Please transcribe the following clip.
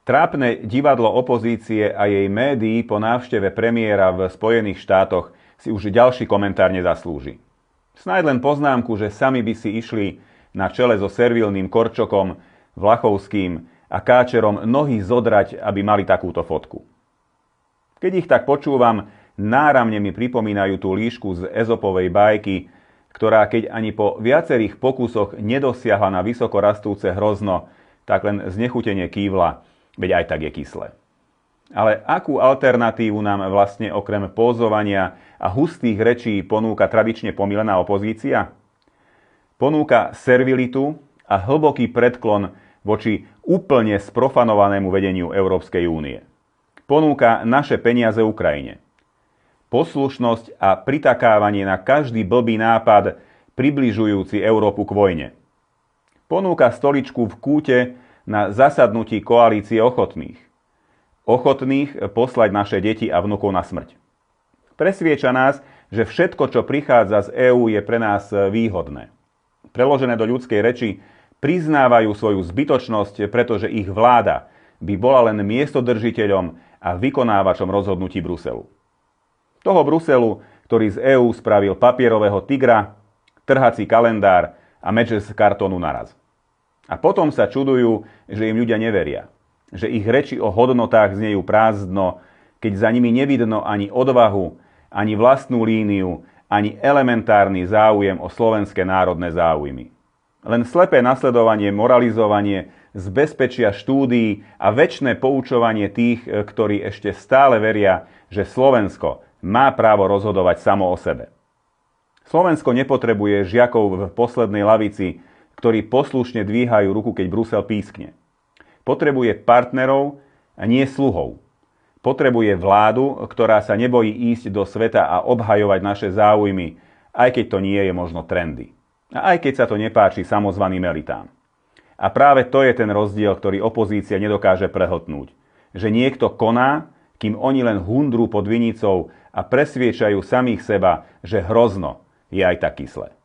Trápne divadlo opozície a jej médií po návšteve premiéra v Spojených štátoch si už ďalší komentár nezaslúži. Snáď len poznámku, že sami by si išli na čele so servilným Korčokom, Vlachovským a Káčerom nohy zodrať, aby mali takúto fotku. Keď ich tak počúvam, náramne mi pripomínajú tú líšku z Ezopovej bajky, ktorá keď ani po viacerých pokusoch nedosiahla na vysoko rastúce hrozno, tak len znechutene kývla, veď aj tak je kyslé. Ale akú alternatívu nám vlastne okrem pózovania a hustých rečí ponúka tradične pomílená opozícia? Ponúka servilitu a hlboký predklon voči úplne sprofanovanému vedeniu Európskej únie. Ponúka naše peniaze Ukrajine. Poslušnosť a pritakávanie na každý blbý nápad približujúci Európu k vojne. Ponúka stoličku v kúte na zasadnutí koalície ochotných. Ochotných poslať naše deti a vnukov na smrť. Presvieča nás, že všetko, čo prichádza z EÚ, je pre nás výhodné. Preložené do ľudskej reči, priznávajú svoju zbytočnosť, pretože ich vláda by bola len miestodržiteľom a vykonávačom rozhodnutí Bruselu. Toho Bruselu, ktorý z EÚ spravil papierového tigra, trhací kalendár a meče z kartónu naraz. A potom sa čudujú, že im ľudia neveria. Že ich reči o hodnotách znejú prázdno, keď za nimi nevidno ani odvahu, ani vlastnú líniu, ani elementárny záujem o slovenské národné záujmy. Len slepé nasledovanie, moralizovanie z bezpečia štúdií a večné poučovanie tých, ktorí ešte stále veria, že Slovensko má právo rozhodovať samo o sebe. Slovensko nepotrebuje žiakov v poslednej lavici, ktorí poslušne dvíhajú ruku, keď Brusel pískne. Potrebuje partnerov a nie sluhov. Potrebuje vládu, ktorá sa nebojí ísť do sveta a obhajovať naše záujmy, aj keď to nie je možno trendy. A aj keď sa to nepáči samozvaným elitám. A práve to je ten rozdiel, ktorý opozícia nedokáže prehltnúť. Že niekto koná, kým oni len hundrú pod vinicou a presviečajú samých seba, že hrozno je aj tak kyslé.